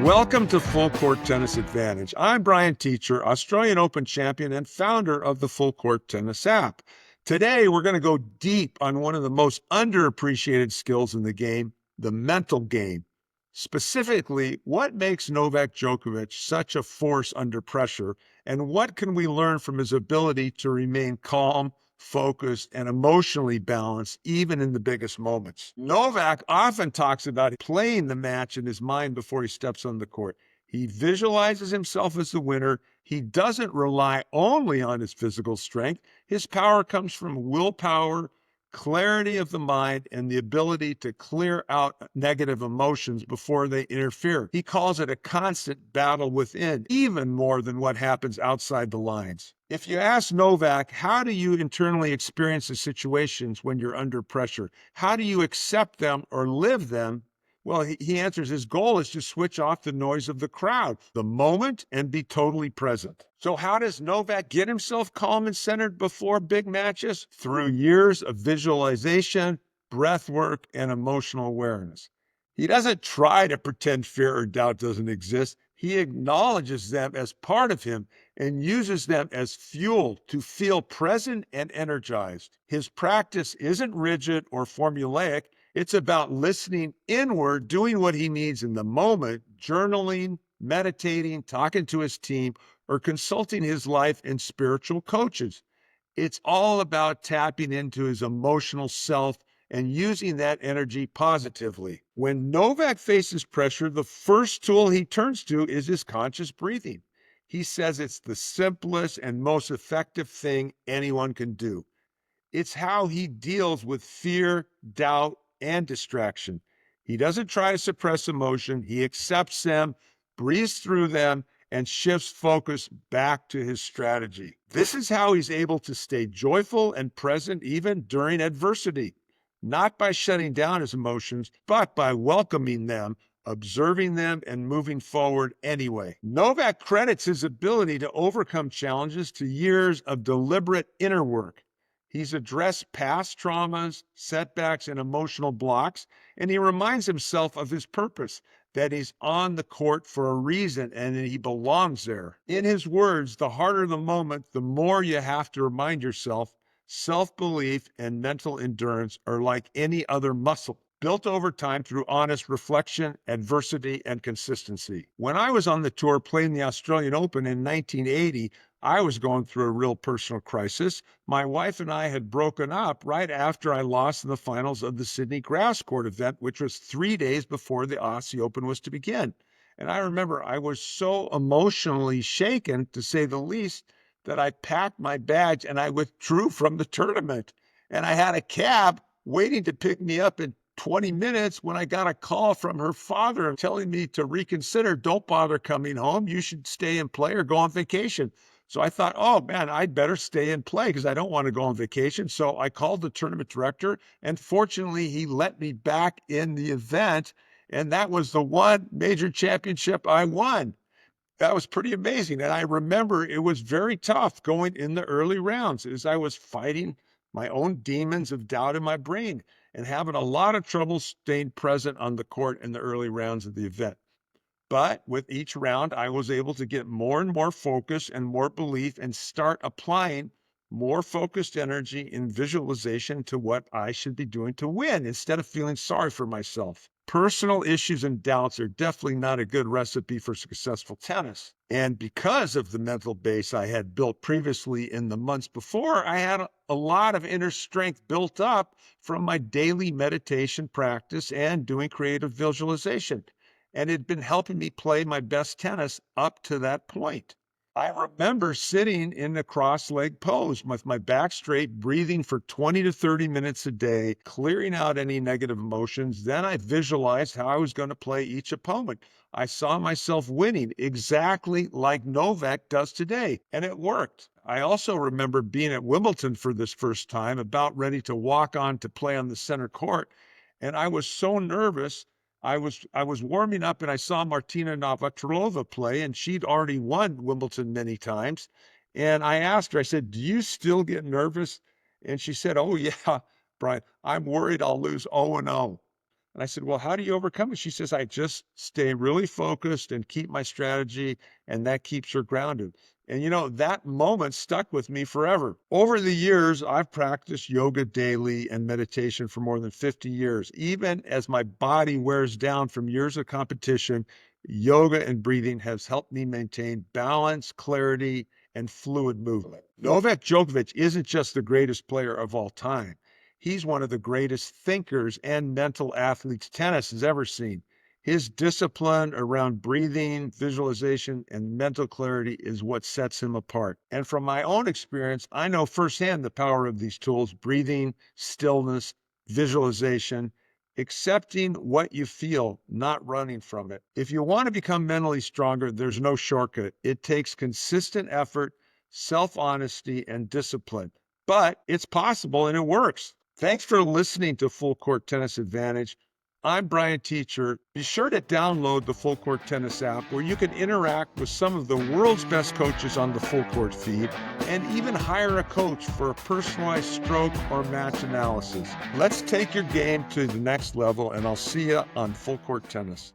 Welcome to Full Court Tennis Advantage. I'm Brian Teacher, Australian Open champion and founder of the Full Court Tennis app. Today, we're going to go deep on one of the most underappreciated skills in the game, the mental game. Specifically, what makes Novak Djokovic such a force under pressure, and what can we learn from his ability to remain calm, focused, and emotionally balanced even in the biggest moments? Novak often talks about playing the match in his mind before he steps on the court. He visualizes himself as the winner. He doesn't rely only on his physical strength. His power comes from willpower, clarity of the mind, and the ability to clear out negative emotions before they interfere. He calls it a constant battle within, even more than what happens outside the lines. If you ask Novak, how do you internally experience the situations when you're under pressure? How do you accept them or live them? Well, he answers his goal is to switch off the noise of the crowd, the moment, and be totally present. So how does Novak get himself calm and centered before big matches? Through years of visualization, breath work, and emotional awareness. He doesn't try to pretend fear or doubt doesn't exist. He acknowledges them as part of him and uses them as fuel to feel present and energized. His practice isn't rigid or formulaic. It's about listening inward, doing what he needs in the moment, journaling, meditating, talking to his team, or consulting his life and spiritual coaches. It's all about tapping into his emotional self and using that energy positively. When Novak faces pressure, the first tool he turns to is his conscious breathing. He says it's the simplest and most effective thing anyone can do. It's how he deals with fear, doubt, and distraction. He doesn't try to suppress emotion. He accepts them, breathes through them, and shifts focus back to his strategy. This is how he's able to stay joyful and present even during adversity, not by shutting down his emotions, but by welcoming them, observing them, and moving forward anyway. Novak credits his ability to overcome challenges to years of deliberate inner work. He's addressed past traumas, setbacks, and emotional blocks, and he reminds himself of his purpose, that he's on the court for a reason and that he belongs there. In his words, the harder the moment, the more you have to remind yourself, self-belief and mental endurance are like any other muscle, built over time through honest reflection, adversity, and consistency. When I was on the tour playing the Australian Open in 1980, I was going through a real personal crisis. My wife and I had broken up right after I lost in the finals of the Sydney Grass Court event, which was 3 days before the Aussie Open was to begin. And I remember I was so emotionally shaken, to say the least, that I packed my bags and I withdrew from the tournament. And I had a cab waiting to pick me up in 20 minutes when I got a call from her father telling me to reconsider. Don't bother coming home. You should stay and play or go on vacation. So I thought, oh man, I'd better stay and play because I don't want to go on vacation. So I called the tournament director, and fortunately he let me back in the event. And that was the one major championship I won. That was pretty amazing. And I remember it was very tough going in the early rounds as I was fighting my own demons of doubt in my brain and having a lot of trouble staying present on the court in the early rounds of the event. But with each round, I was able to get more and more focus and more belief and start applying more focused energy and visualization to what I should be doing to win instead of feeling sorry for myself. Personal issues and doubts are definitely not a good recipe for successful tennis. And because of the mental base I had built previously in the months before, I had a lot of inner strength built up from my daily meditation practice and doing creative visualization. And it had been helping me play my best tennis up to that point. I remember sitting in the cross-leg pose with my back straight, breathing for 20 to 30 minutes a day, clearing out any negative emotions. Then I visualized how I was going to play each opponent. I saw myself winning exactly like Novak does today, and it worked. I also remember being at Wimbledon for this first time, about ready to walk on to play on the center court, and I was so nervous. I was warming up and I saw Martina Navratilova play, and she'd already won Wimbledon many times. And I asked her, I said, do you still get nervous? And she said, oh yeah, Brian, I'm worried I'll lose 0-0. And I said, well, how do you overcome it? She says, I just stay really focused and keep my strategy, and that keeps her grounded. And that moment stuck with me forever. Over the years, I've practiced yoga daily and meditation for more than 50 years. Even as my body wears down from years of competition, yoga and breathing has helped me maintain balance, clarity, and fluid movement. Novak Djokovic isn't just the greatest player of all time. He's one of the greatest thinkers and mental athletes tennis has ever seen. His discipline around breathing, visualization, and mental clarity is what sets him apart. And from my own experience, I know firsthand the power of these tools: breathing, stillness, visualization, accepting what you feel, not running from it. If you want to become mentally stronger, there's no shortcut. It takes consistent effort, self-honesty, and discipline. But it's possible and it works. Thanks for listening to Full Court Tennis Advantage. I'm Brian Teacher. Be sure to download the Full Court Tennis app, where you can interact with some of the world's best coaches on the Full Court feed, and even hire a coach for a personalized stroke or match analysis. Let's take your game to the next level, and I'll see you on Full Court Tennis.